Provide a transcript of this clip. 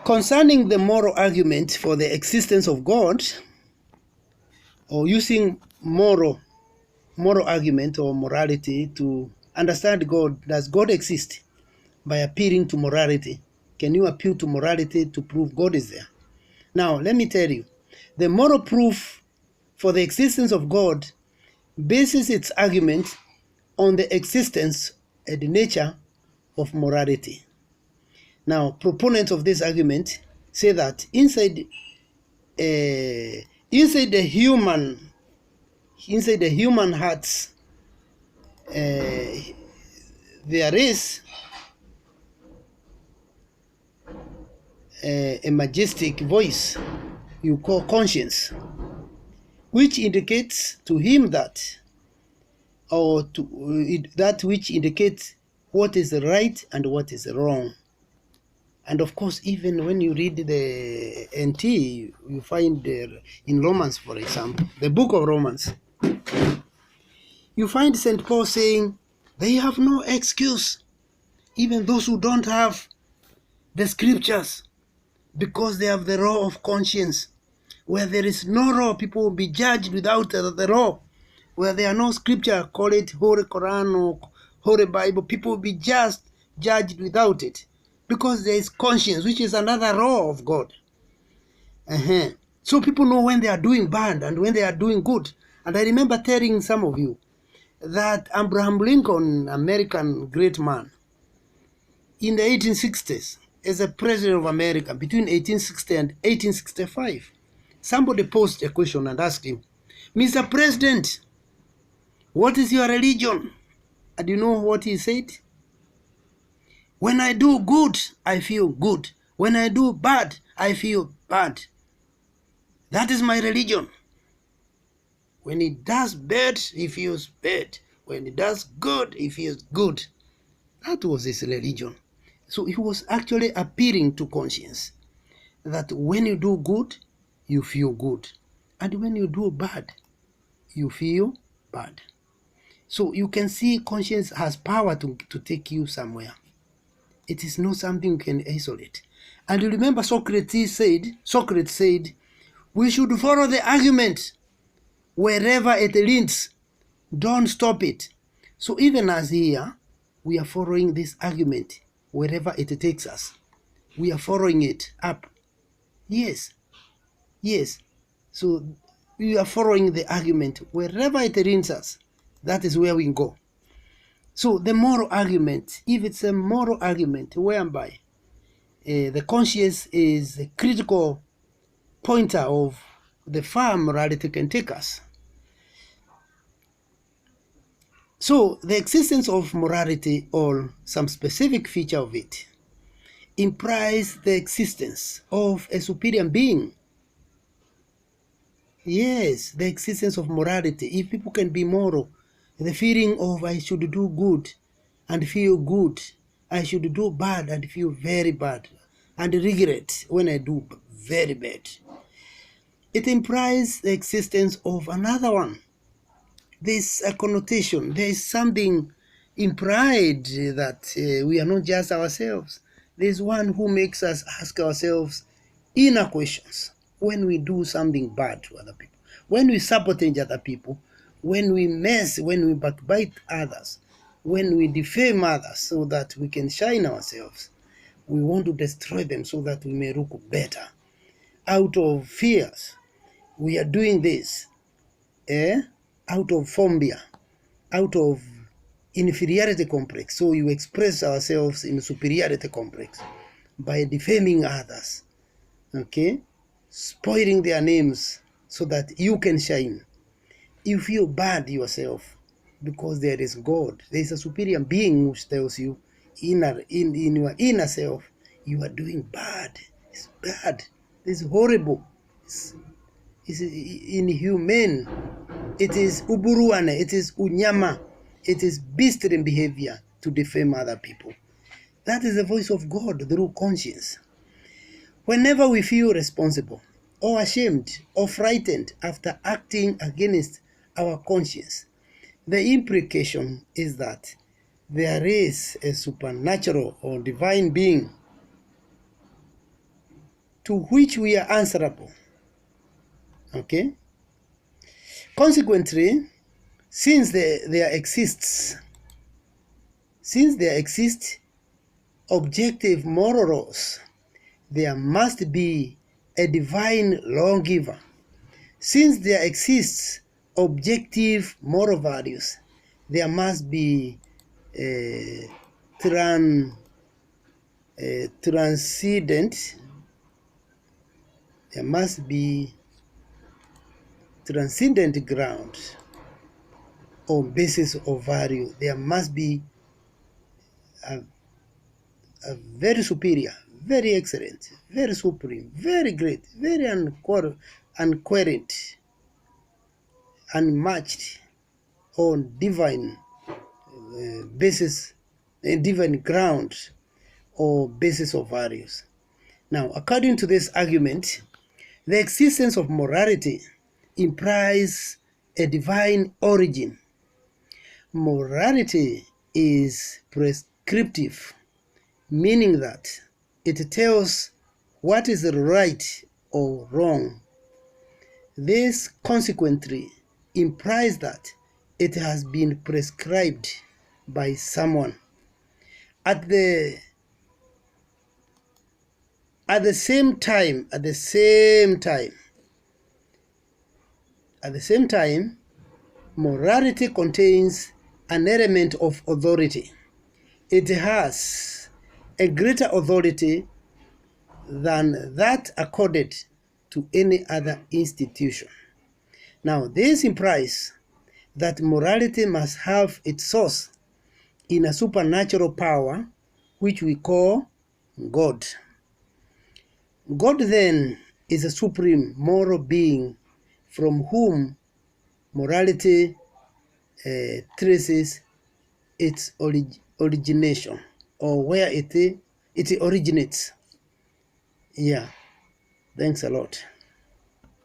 Concerning the moral argument for the existence of God, or using moral argument or morality to understand God, does God exist? By appealing to morality. Can you appeal to morality to prove God is there? Now, let me tell you, the moral proof for the existence of God bases its argument on the existence and the nature of morality. Now, proponents of this argument say that inside the human hearts, there is a majestic voice you call conscience, which indicates to him that, or to that which indicates what is right and what is wrong. And of course, even when you read the NT, you find there in Romans, for example, the book of Romans, you find St. Paul saying, they have no excuse, even those who don't have the scriptures, because they have the law of conscience. Where there is no law, people will be judged without the law. Where there are no scripture, call it Holy Quran or Holy Bible, people will be just judged without it. Because there is conscience, which is another law of God. So people know when they are doing bad and when they are doing good. And I remember telling some of you that Abraham Lincoln, American great man, in the 1860s, as a president of America, between 1860 and 1865, somebody posed a question and asked him, Mr. President, what is your religion? And you know what he said? When I do good, I feel good. When I do bad, I feel bad. That is my religion. When he does bad, he feels bad. When he does good, he feels good. That was his religion. So he was actually appealing to conscience, that when you do good, you feel good. And when you do bad, you feel bad. So you can see conscience has power to take you somewhere. It is not something you can isolate. And you remember Socrates said, we should follow the argument wherever it leads. Don't stop it. So even as here, we are following this argument wherever it takes us. We are following it up. Yes. So we are following the argument wherever it leads us. That is where we go. So the moral argument, if it's a moral argument whereby the conscience is a critical pointer of the far morality can take us. So the existence of morality or some specific feature of it implies the existence of a superior being. Yes, the existence of morality. If people can be moral, the feeling of I should do good and feel good, I should do bad and feel very bad, and regret when I do very bad. It implies the existence of another one. There's a connotation, there is something implied that we are not just ourselves. There's one who makes us ask ourselves inner questions when we do something bad to other people, when we sabotage other people, when we when we backbite others, when we defame others so that we can shine ourselves. We want to destroy them so that we may look better. Out of fears, we are doing this. Out of phobia, out of inferiority complex. So you express ourselves in superiority complex by defaming others, okay? Spoiling their names so that you can shine. You feel bad yourself because there is God. There is a superior being which tells you in your inner self, you are doing bad. It's bad. It's horrible. It's inhumane. It is uburuane. It is unyama. It is beastly behavior to defame other people. That is the voice of God through conscience. Whenever we feel responsible or ashamed or frightened after acting against our conscience, the implication is that there is a supernatural or divine being to which we are answerable. Okay? Consequently, since there exists objective moral laws, there must be a divine lawgiver. Since there exists objective moral values, there must be a transcendent. There must be transcendent ground or basis of value. There must be a very superior, very excellent, very supreme, very great, very unquestioned, unmatched on divine basis, divine ground or basis of values. Now, according to this argument, the existence of morality implies a divine origin. Morality is prescriptive, meaning that it tells what is right or wrong. This consequently implies that it has been prescribed by someone. At the same time, morality contains an element of authority. It has a greater authority than that accorded to any other institution. Now, this implies that morality must have its source in a supernatural power, which we call God. God then is a supreme moral being from whom morality traces its origination, or where it originates. Yeah, thanks a lot.